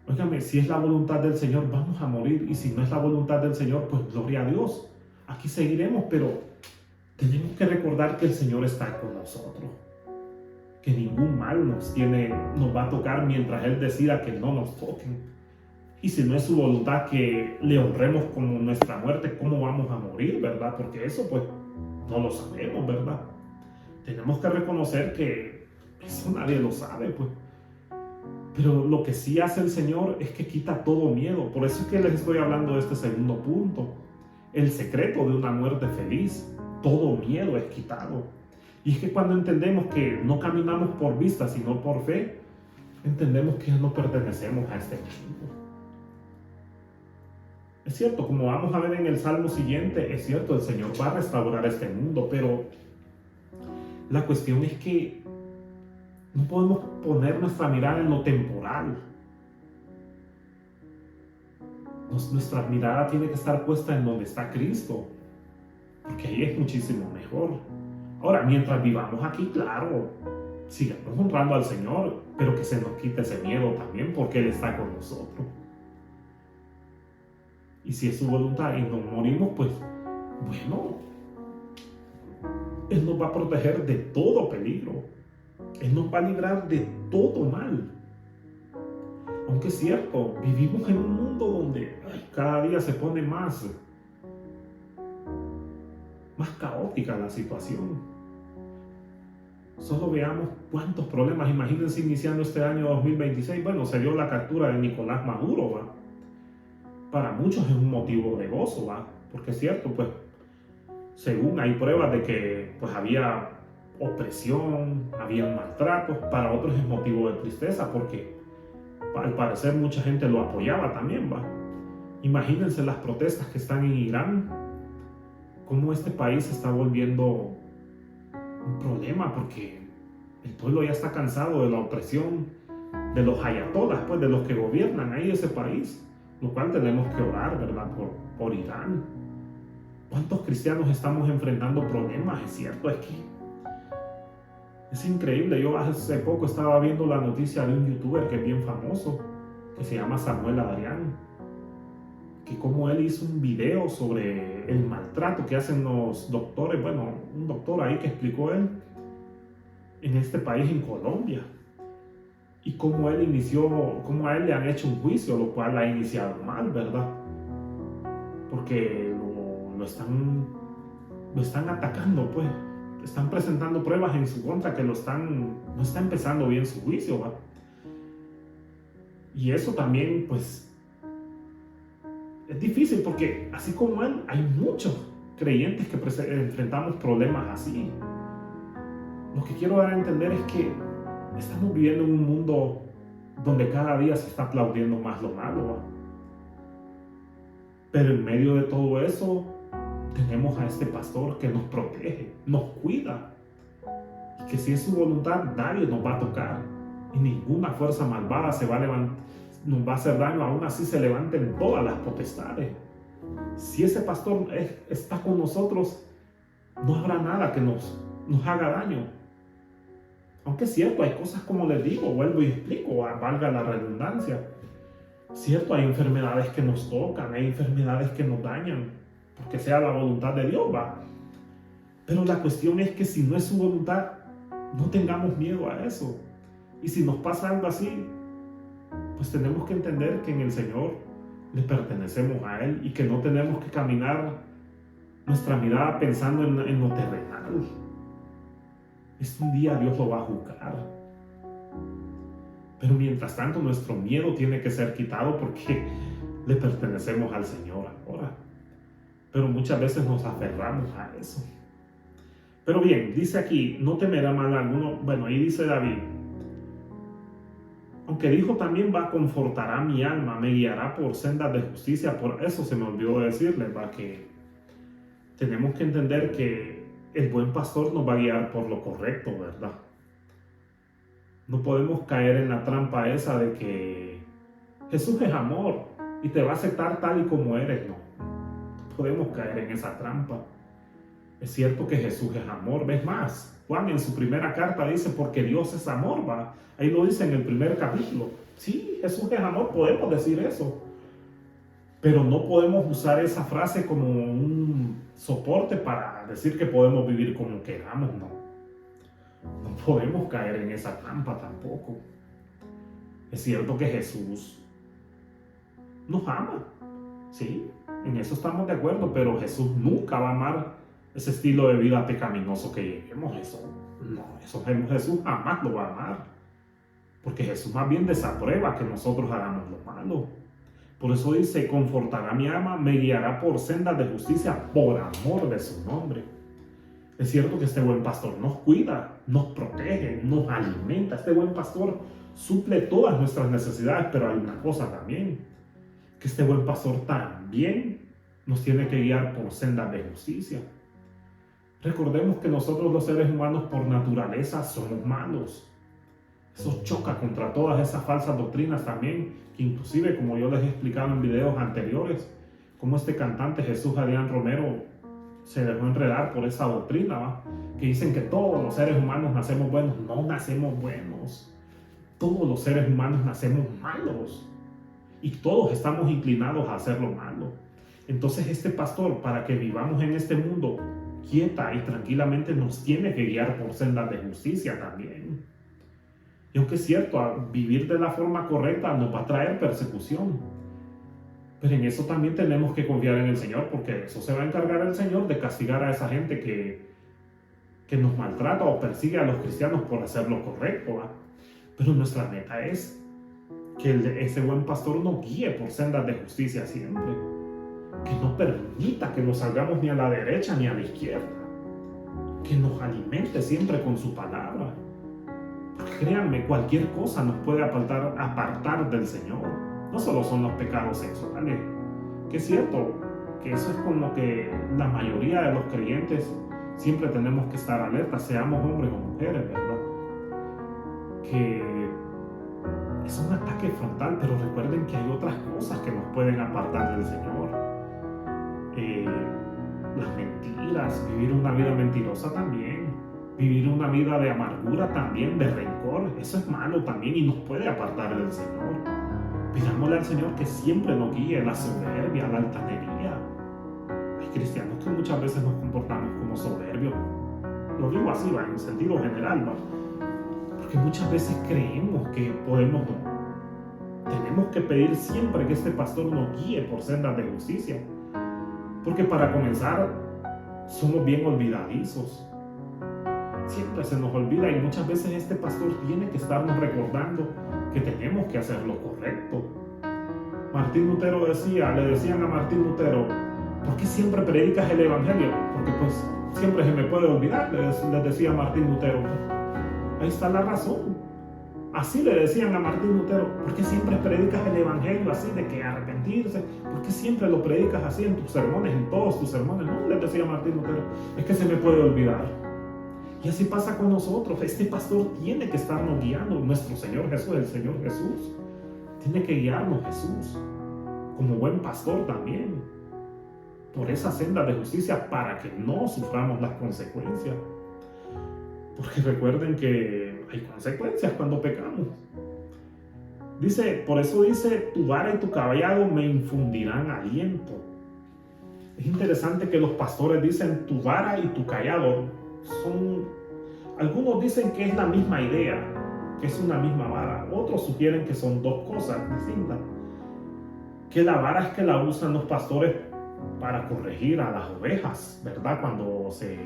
Óigame, si es la voluntad del Señor, vamos a morir. Y si no es la voluntad del Señor, pues gloria a Dios. Aquí seguiremos, pero tenemos que recordar que el Señor está con nosotros. Que ningún mal nos va a tocar mientras Él decida que no nos toquen. Y si no es su voluntad que le honremos como nuestra muerte, ¿cómo vamos a morir, verdad? Porque eso, pues, no lo sabemos, ¿verdad? Tenemos que reconocer que eso nadie lo sabe, pues. Pero lo que sí hace el Señor es que quita todo miedo. Por eso es que les estoy hablando de este segundo punto. El secreto de una muerte feliz. Todo miedo es quitado. Y es que cuando entendemos que no caminamos por vista, sino por fe, entendemos que no pertenecemos a este mundo. Es cierto, como vamos a ver en el salmo siguiente, es cierto, el Señor va a restaurar este mundo, pero la cuestión es que no podemos poner nuestra mirada en lo temporal. Nuestra mirada tiene que estar puesta en donde está Cristo, porque ahí es muchísimo mejor. Ahora, mientras vivamos aquí, claro, sigamos honrando al Señor, pero que se nos quite ese miedo también, porque Él está con nosotros. Y si es su voluntad y nos morimos, pues, bueno, Él nos va a proteger de todo peligro. Él nos va a librar de todo mal. Aunque es cierto, vivimos en un mundo donde cada día se pone más caótica la situación. Solo veamos cuántos problemas. Imagínense iniciando este año 2026. Bueno, se dio la captura de Nicolás Maduro, ¿va? Para muchos es un motivo de gozo, ¿va? Porque es cierto, pues, según hay pruebas de que pues había opresión, había maltratos. Para otros es motivo de tristeza porque al parecer mucha gente lo apoyaba también, ¿va? Imagínense las protestas que están en Irán, cómo este país se está volviendo un problema porque el pueblo ya está cansado de la opresión de los ayatolás, pues de los que gobiernan ahí ese país, lo cual tenemos que orar, ¿verdad? Por Irán. ¿Cuántos cristianos estamos enfrentando problemas? Es cierto, es que es increíble. Yo hace poco estaba viendo la noticia de un youtuber que es bien famoso, que se llama Samuel Adrián, que como él hizo un video sobre el maltrato que hacen los doctores, bueno, un doctor ahí que explicó él, en este país, en Colombia, y cómo él inició, cómo a él le han hecho un juicio, lo cual ha iniciado mal, ¿verdad? Porque lo están atacando, pues. Están presentando pruebas en su contra que no está empezando bien su juicio, ¿va? Y eso también, pues, es difícil porque así como él, hay muchos creyentes que enfrentamos problemas así. Lo que quiero dar a entender es que estamos viviendo en un mundo donde cada día se está aplaudiendo más lo malo, ¿va? Pero en medio de todo eso, tenemos a este pastor que nos protege, nos cuida, y que si es su voluntad, nadie nos va a tocar y ninguna fuerza malvada nos va a hacer daño. Aún así se levanten todas las potestades. Si ese pastor está con nosotros, no habrá nada que nos haga daño. Aunque es cierto, hay cosas, como les digo, vuelvo y explico, valga la redundancia. Cierto, hay enfermedades que nos tocan, hay enfermedades que nos dañan, porque sea la voluntad de Dios, va. Pero la cuestión es que si no es su voluntad, no tengamos miedo a eso. Y si nos pasa algo así, pues tenemos que entender que en el Señor le pertenecemos a Él y que no tenemos que caminar nuestra mirada pensando en lo terrenal. Un día Dios lo va a juzgar. Pero mientras tanto, nuestro miedo tiene que ser quitado porque le pertenecemos al Señor ahora. Pero muchas veces nos aferramos a eso. Pero bien, dice aquí, no temerá mal alguno. Bueno, ahí dice David, aunque dijo también, confortará mi alma, me guiará por sendas de justicia. Por eso se me olvidó decirle, que tenemos que entender que el buen pastor nos va a guiar por lo correcto, ¿verdad? No podemos caer en la trampa esa de que Jesús es amor y te va a aceptar tal y como eres. No podemos caer en esa trampa. Es cierto que Jesús es amor. ¿Ves más? Juan en su primera carta dice, porque Dios es amor, ¿va? Ahí lo dice en el primer capítulo. Sí, Jesús es amor, podemos decir eso. Pero no podemos usar esa frase como un soporte para decir que podemos vivir como queramos, no. No podemos caer en esa trampa tampoco. Es cierto que Jesús nos ama, sí, en eso estamos de acuerdo, pero Jesús nunca va a amar ese estilo de vida pecaminoso que llevemos. Eso Jesús jamás lo va a amar, porque Jesús más bien desaprueba que nosotros hagamos lo malo. Por eso dice, confortará mi alma, me guiará por sendas de justicia por amor de su nombre. Es cierto que este buen pastor nos cuida, nos protege, nos alimenta. Este buen pastor suple todas nuestras necesidades, pero hay una cosa también, que este buen pastor también nos tiene que guiar por sendas de justicia. Recordemos que nosotros los seres humanos por naturaleza somos malos. Eso choca contra todas esas falsas doctrinas también, que inclusive, como yo les he explicado en videos anteriores, como este cantante Jesús Adrián Romero se dejó enredar por esa doctrina, ¿va? Que dicen que todos los seres humanos nacemos buenos. No nacemos buenos. Todos los seres humanos nacemos malos. Y todos estamos inclinados a hacer lo malo. Entonces este pastor, para que vivamos en este mundo quieta y tranquilamente, nos tiene que guiar por sendas de justicia también. Y aunque es cierto, vivir de la forma correcta nos va a traer persecución, pero en eso también tenemos que confiar en el Señor, porque eso se va a encargar el Señor de castigar a esa gente que nos maltrata o persigue a los cristianos por hacer lo correcto, ¿va? Pero nuestra meta es que ese buen pastor nos guíe por sendas de justicia siempre, que no permita que nos salgamos ni a la derecha ni a la izquierda, que nos alimente siempre con su palabra. Porque créanme, cualquier cosa nos puede apartar del Señor. No solo son los pecados sexuales, que es cierto que eso es con lo que la mayoría de los creyentes siempre tenemos que estar alerta, seamos hombres o mujeres, ¿verdad? Que es un ataque frontal, pero recuerden que hay otras cosas que nos pueden apartar del Señor. Las mentiras, vivir una vida mentirosa también, vivir una vida de amargura también, de rencor, eso es malo también y nos puede apartar del Señor. Pidámosle al Señor que siempre nos guíe la soberbia, la altanería. Hay cristianos que muchas veces nos comportamos como soberbios. Lo digo así, ¿va? En sentido general, ¿va? Porque muchas veces creemos que podemos. Tenemos que pedir siempre que este pastor nos guíe por sendas de justicia. Porque para comenzar, somos bien olvidadizos. Siempre se nos olvida y muchas veces este pastor tiene que estarnos recordando que tenemos que hacer lo correcto. Martín Lutero le decían a Martín Lutero, ¿por qué siempre predicas el evangelio? Porque pues siempre se me puede olvidar, les decía Martín Lutero. Ahí está la razón. Así le decían a Martín Lutero, ¿por qué siempre predicas el evangelio así de que arrepentirse? ¿Por qué siempre lo predicas así en tus sermones, en todos tus sermones? No, les decía Martín Lutero, es que se me puede olvidar. Y así pasa con nosotros. Este pastor tiene que estarnos guiando. Nuestro Señor Jesús, el Señor Jesús, tiene que guiarnos Jesús, como buen pastor también, por esa senda de justicia para que no suframos las consecuencias. Porque recuerden que hay consecuencias cuando pecamos. Por eso dice, tu vara y tu cayado me infundirán aliento. Es interesante que los pastores dicen tu vara y tu cayado. Algunos dicen que es la misma idea, que es una misma vara. Otros sugieren que son dos cosas distintas. Que la vara es que la usan los pastores para corregir a las ovejas, ¿verdad? Cuando se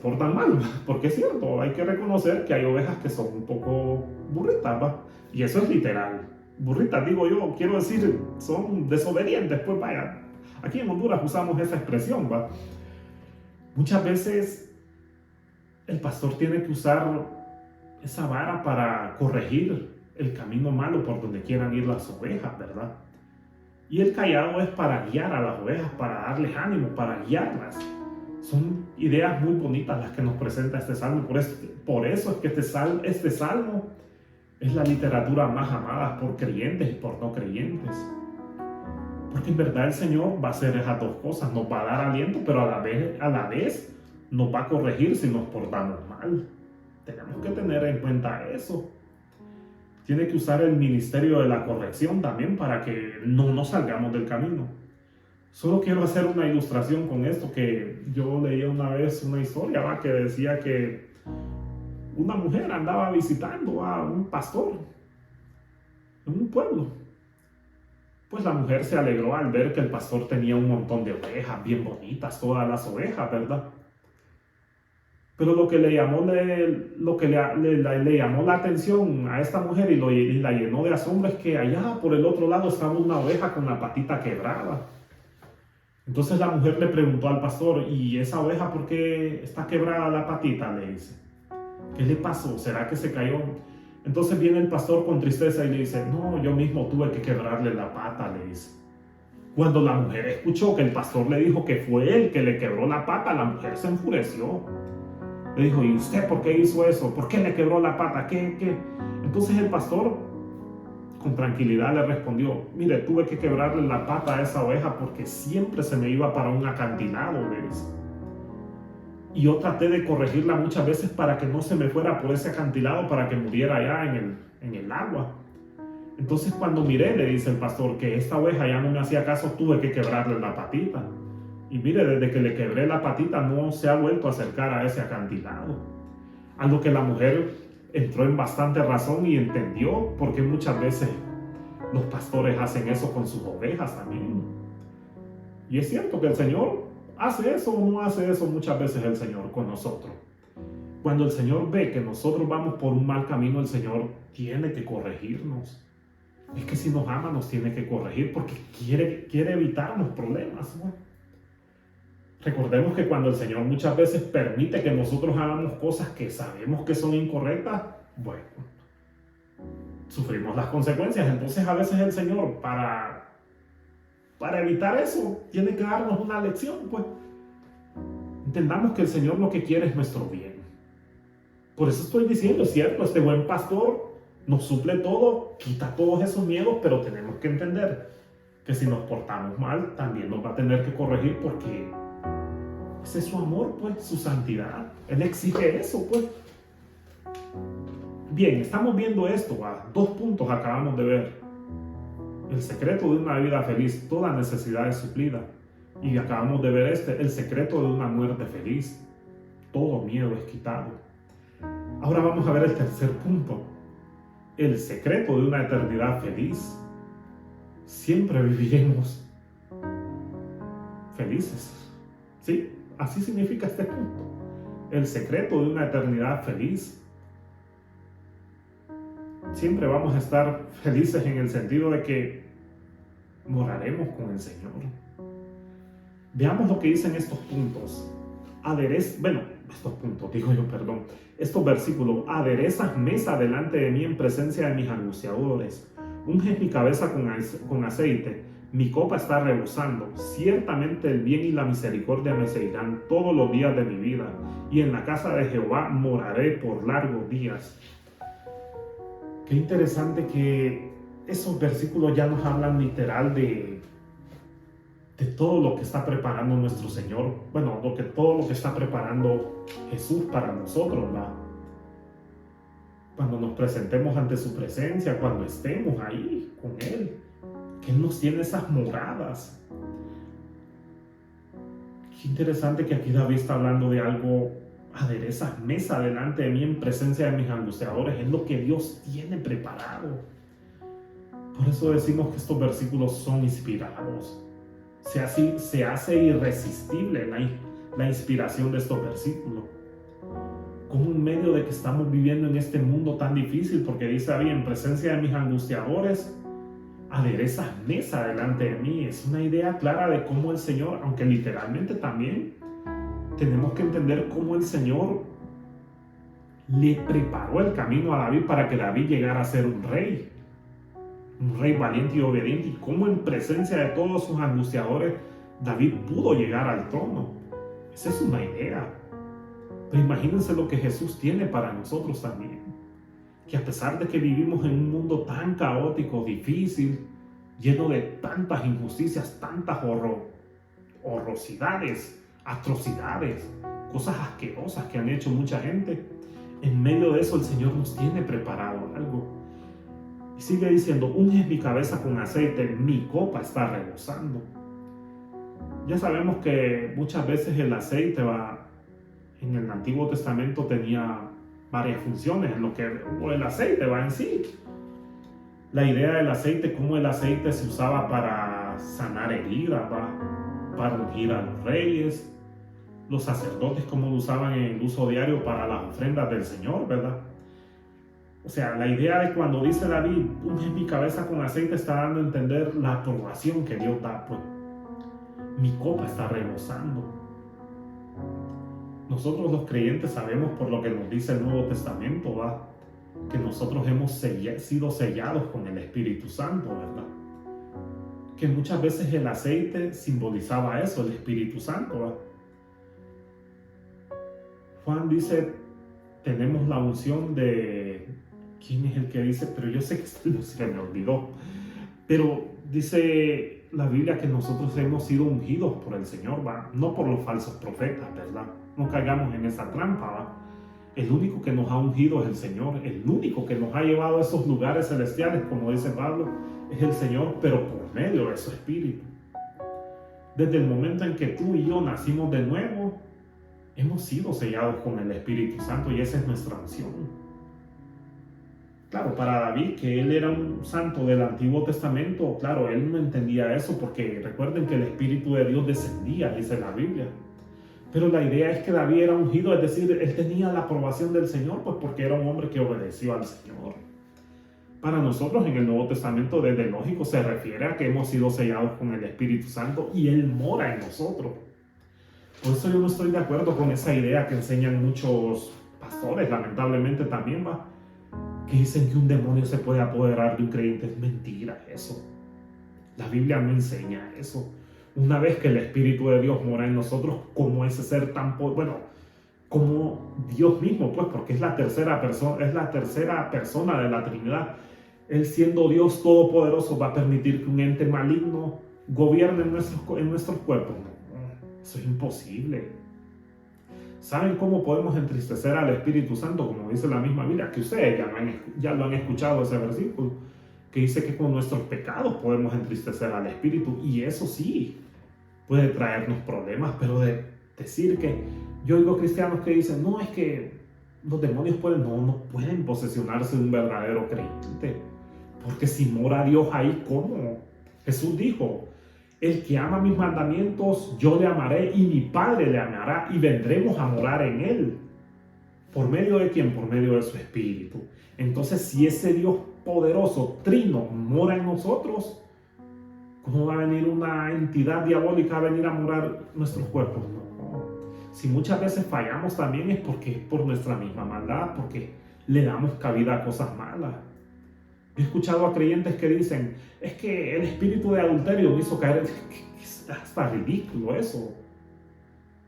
portan mal, porque es cierto, hay que reconocer que hay ovejas que son un poco burritas, ¿va? Y eso es literal. Burritas, digo yo, quiero decir, son desobedientes, pues vaya. Aquí en Honduras usamos esa expresión, ¿va? Muchas veces el pastor tiene que usar esa vara para corregir el camino malo por donde quieran ir las ovejas, ¿verdad? Y el cayado es para guiar a las ovejas, para darles ánimo, para guiarlas. Son ideas muy bonitas las que nos presenta este salmo. Por eso es que este salmo es la literatura más amada por creyentes y por no creyentes. Porque en verdad el Señor va a hacer esas dos cosas. Nos va a dar aliento, pero a la vez nos va a corregir si nos portamos mal. Tenemos que tener en cuenta eso. Tiene que usar el ministerio de la corrección también para que no nos salgamos del camino. Solo quiero hacer una ilustración con esto, que yo leí una vez una historia, ¿va? Que decía que una mujer andaba visitando a un pastor en un pueblo. Pues la mujer se alegró al ver que el pastor tenía un montón de ovejas, bien bonitas, todas las ovejas, ¿verdad? Pero lo que le llamó la atención a esta mujer y la llenó de asombro es que allá por el otro lado estaba una oveja con la patita quebrada. Entonces la mujer le preguntó al pastor, ¿y esa oveja por qué está quebrada la patita? Le dice. ¿Qué le pasó? ¿Será que se cayó? Entonces viene el pastor con tristeza y le dice, no, yo mismo tuve que quebrarle la pata, le dice. Cuando la mujer escuchó que el pastor le dijo que fue él que le quebró la pata, la mujer se enfureció. Le dijo, ¿y usted por qué hizo eso? ¿Por qué le quebró la pata? ¿Qué? Entonces el pastor con tranquilidad le respondió, mire, tuve que quebrarle la pata a esa oveja porque siempre se me iba para un acantilado, le dice. Y yo traté de corregirla muchas veces para que no se me fuera por ese acantilado, para que muriera allá en el agua. Entonces cuando miré, le dice el pastor, que esta oveja ya no me hacía caso, tuve que quebrarle la patita. Y mire, desde que le quebré la patita no se ha vuelto a acercar a ese acantilado. A lo que la mujer entró en bastante razón y entendió por qué muchas veces los pastores hacen eso con sus ovejas también. Y es cierto que el Señor hace eso o no hace eso muchas veces el Señor con nosotros. Cuando el Señor ve que nosotros vamos por un mal camino, el Señor tiene que corregirnos. Es que si nos ama nos tiene que corregir porque quiere evitarnos problemas, ¿no? Recordemos que cuando el Señor muchas veces permite que nosotros hagamos cosas que sabemos que son incorrectas, bueno, sufrimos las consecuencias. Entonces a veces el Señor para evitar eso tiene que darnos una lección, pues. Entendamos que el Señor lo que quiere es nuestro bien. Por eso estoy diciendo, es cierto, este buen pastor nos suple todo, quita todos esos miedos, pero tenemos que entender que si nos portamos mal, también nos va a tener que corregir porque ese es su amor, pues, su santidad. Él exige eso, pues. Bien, estamos viendo esto, a 2 puntos acabamos de ver. El secreto de una vida feliz, toda necesidad es suplida. Y acabamos de ver el secreto de una muerte feliz, todo miedo es quitado. Ahora vamos a ver el tercer punto, el secreto de una eternidad feliz. Siempre viviremos felices. ¿Sí? Así significa este punto. El secreto de una eternidad feliz. Siempre vamos a estar felices en el sentido de que moraremos con el Señor. Veamos lo que dicen estos puntos. Estos versículos. Aderezas mesa delante de mí en presencia de mis angustiadores. Unges mi cabeza con aceite. Mi copa está rebosando. Ciertamente el bien y la misericordia me seguirán todos los días de mi vida. Y en la casa de Jehová moraré por largos días. Qué interesante que esos versículos ya nos hablan literal de todo lo que está preparando nuestro Señor. Bueno, todo lo que está preparando Jesús para nosotros, ¿verdad? Cuando nos presentemos ante su presencia, cuando estemos ahí con Él, que Él nos tiene esas moradas. Qué interesante que aquí David está hablando de algo, aderezas mesa delante de mí en presencia de mis angustiadores. Es lo que Dios tiene preparado. Por eso decimos que estos versículos son inspirados. Se hace irresistible la inspiración de estos versículos. Como en medio de que estamos viviendo en este mundo tan difícil, porque dice David, en presencia de mis angustiadores, aderezas mesa delante de mí. Es una idea clara de cómo el Señor, aunque literalmente también tenemos que entender cómo el Señor le preparó el camino a David para que David llegara a ser un rey valiente y obediente, y cómo en presencia de todos sus angustiadores David pudo llegar al trono. Esa es una idea. Pero imagínense lo que Jesús tiene para nosotros también, que a pesar de que vivimos en un mundo tan caótico, difícil, lleno de tantas injusticias, tantas horrorosidades, atrocidades, cosas asquerosas que han hecho mucha gente, en medio de eso el Señor nos tiene preparado algo. Y sigue diciendo, unges mi cabeza con aceite, mi copa está rebosando. Ya sabemos que muchas veces el aceite en el Antiguo Testamento tenía varias funciones, o el aceite va en sí. La idea del aceite, cómo el aceite se usaba para sanar heridas, para ungir a los reyes, los sacerdotes cómo lo usaban en el uso diario para las ofrendas del Señor, ¿verdad? O sea, la idea de cuando dice David, unge mi cabeza con aceite, está dando a entender la aprobación que Dios da, pues. mi copa está rebosando. Nosotros los creyentes sabemos por lo que nos dice el Nuevo Testamento, ¿va? Que nosotros hemos sido sellados con el Espíritu Santo, ¿verdad? Que muchas veces el aceite simbolizaba eso, el Espíritu Santo, ¿va? Juan dice, tenemos la unción de... ¿Quién es el que dice? Pero yo sé que se me olvidó. Pero dice la Biblia que nosotros hemos sido ungidos por el Señor, ¿va? No por los falsos profetas, ¿verdad? No caigamos en esa trampa, ¿va? El único que nos ha ungido es el Señor. El único que nos ha llevado a esos lugares celestiales, como dice Pablo, es el Señor, pero por medio de su Espíritu. Desde el momento en que tú y yo nacimos de nuevo, hemos sido sellados con el Espíritu Santo y esa es nuestra unción. Claro, para David, que él era un santo del Antiguo Testamento, claro, él no entendía eso porque recuerden que el Espíritu de Dios descendía, dice la Biblia. Pero la idea es que David era ungido, es decir, él tenía la aprobación del Señor, pues porque era un hombre que obedeció al Señor. Para nosotros en el Nuevo Testamento, desde lógico, se refiere a que hemos sido sellados con el Espíritu Santo y Él mora en nosotros. Por eso yo no estoy de acuerdo con esa idea que enseñan muchos pastores, lamentablemente también, ¿va? Que dicen que un demonio se puede apoderar de un creyente. Es mentira eso. La Biblia no enseña eso. Una vez que el Espíritu de Dios mora en nosotros, como ese ser tan como Dios mismo, pues, porque es la tercera persona de la Trinidad. Él, siendo Dios todopoderoso, va a permitir que un ente maligno gobierne en nuestros cuerpos. No, eso es imposible. ¿Saben cómo podemos entristecer al Espíritu Santo? Como dice la misma Biblia, que ustedes ya lo han escuchado ese versículo, que dice que con nuestros pecados podemos entristecer al Espíritu, y eso sí puede traernos problemas, pero de decir que yo oigo cristianos que dicen, no, es que los demonios no pueden posesionarse de un verdadero creyente, porque si mora Dios ahí, ¿cómo? Jesús dijo, el que ama mis mandamientos, yo le amaré y mi Padre le amará y vendremos a morar en él. ¿Por medio de quién? Por medio de su Espíritu. Entonces, si ese Dios poderoso, trino, mora en nosotros, ¿cómo va a venir una entidad diabólica a venir a morar nuestros cuerpos? No. Si muchas veces fallamos también es porque es por nuestra misma maldad, porque le damos cabida a cosas malas. He escuchado a creyentes que dicen, es que el espíritu de adulterio me hizo caer. Es hasta ridículo eso.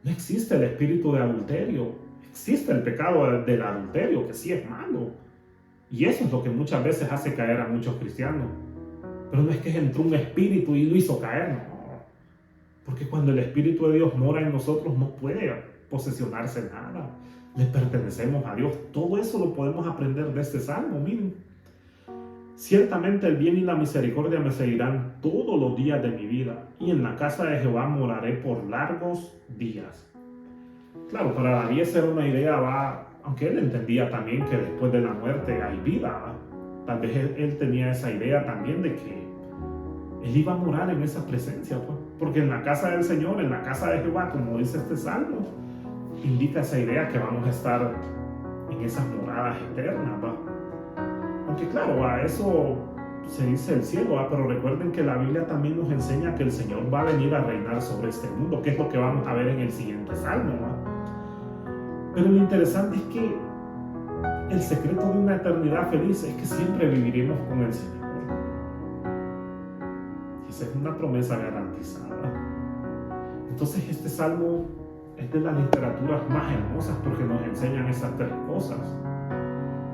No existe el espíritu de adulterio. Existe el pecado del adulterio, que sí es malo. Y eso es lo que muchas veces hace caer a muchos cristianos. Pero no es que entró un espíritu y lo hizo caer, no. Porque cuando el Espíritu de Dios mora en nosotros, no puede posesionarse nada. Le pertenecemos a Dios. Todo eso lo podemos aprender de este salmo, miren. Ciertamente el bien y la misericordia me seguirán todos los días de mi vida, y en la casa de Jehová moraré por largos días. Claro, para David esa era una idea, aunque él entendía también que después de la muerte hay vida, tal vez él tenía esa idea también de que él iba a morar en esa presencia, pues, porque en la casa del Señor, en la casa de Jehová, como dice este salmo, indica esa idea que vamos a estar en esas moradas eternas, ¿va? Aunque claro, a eso se dice el cielo, pero recuerden que la Biblia también nos enseña que el Señor va a venir a reinar sobre este mundo, que es lo que vamos a ver en el siguiente salmo, ¿va? Pero lo interesante es que el secreto de una eternidad feliz es que siempre viviremos con el Señor. Y esa es una promesa garantizada. Entonces este salmo es de las literaturas más hermosas porque nos enseñan esas tres cosas.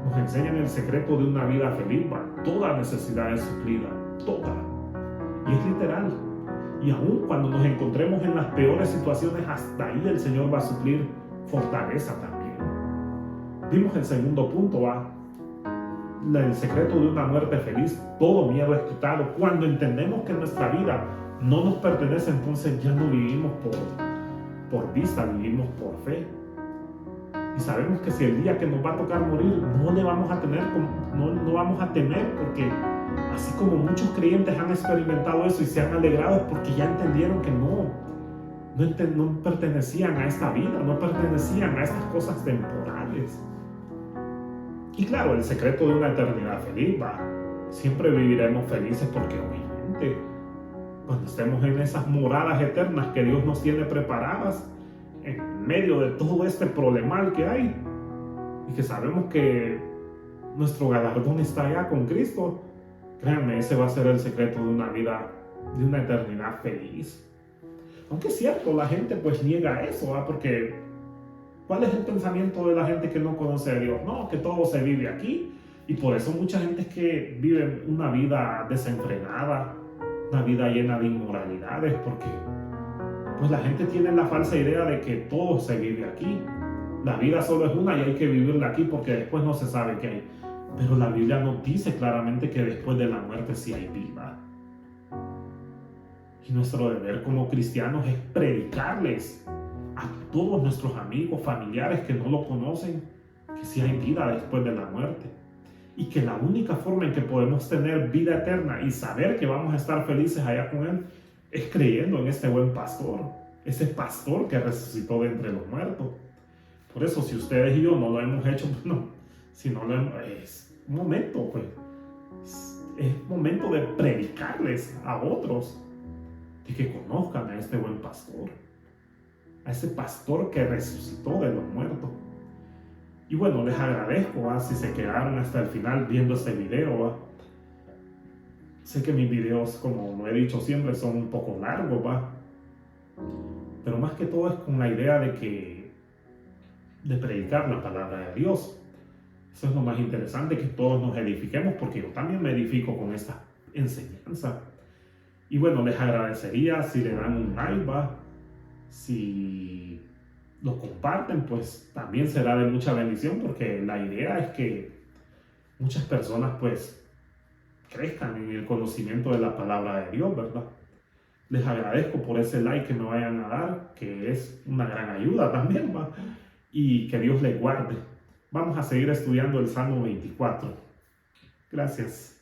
Nos enseñan el secreto de una vida feliz, toda necesidad es suplida, toda. Y es literal. Y aún cuando nos encontremos en las peores situaciones, hasta ahí el Señor va a suplir fortaleza también. Vimos el segundo punto, el secreto de una muerte feliz, todo miedo es quitado. Cuando entendemos que nuestra vida no nos pertenece, entonces ya no vivimos por vista, vivimos por fe. Y sabemos que si el día que nos va a tocar morir, no vamos a temer, porque así como muchos creyentes han experimentado eso y se han alegrado porque ya entendieron que no pertenecían a esta vida, no pertenecían a estas cosas temporales. Y claro, el secreto de una eternidad feliz, siempre viviremos felices porque obviamente cuando estemos en esas moradas eternas que Dios nos tiene preparadas, en medio de todo este problemal que hay, y que sabemos que nuestro galardón está allá con Cristo, créanme, ese va a ser el secreto de una vida, de una eternidad feliz. Aunque es cierto, la gente pues niega eso, ¿verdad? Porque ¿cuál es el pensamiento de la gente que no conoce a Dios? No, que todo se vive aquí. Y por eso mucha gente es que vive una vida desenfrenada, una vida llena de inmoralidades, porque pues la gente tiene la falsa idea de que todo se vive aquí. La vida solo es una y hay que vivirla aquí porque después no se sabe qué hay. Pero la Biblia nos dice claramente que después de la muerte sí hay vida. Y nuestro deber como cristianos es predicarles a todos nuestros amigos, familiares que no lo conocen, que sí hay vida después de la muerte. Y que la única forma en que podemos tener vida eterna y saber que vamos a estar felices allá con Él es creyendo en este buen pastor, ese pastor que resucitó de entre los muertos. Por eso, si ustedes y yo no lo hemos hecho, bueno, si no lo hemos, es un momento, pues, es momento de predicarles a otros de que conozcan a este buen pastor, a ese pastor que resucitó de los muertos. Y bueno, les agradezco si se quedaron hasta el final viendo este video. Sé que mis videos, como lo he dicho siempre, son un poco largos, pero más que todo es con la idea de predicar la palabra de Dios. Eso es lo más interesante, que todos nos edifiquemos, porque yo también me edifico con esta enseñanza. Y bueno, les agradecería si le dan un like, si lo comparten, pues también será de mucha bendición, porque la idea es que muchas personas pues crezcan en el conocimiento de la palabra de Dios, ¿verdad? Les agradezco por ese like que me vayan a dar, que es una gran ayuda también, y que Dios les guarde. Vamos a seguir estudiando el Salmo 24. Gracias.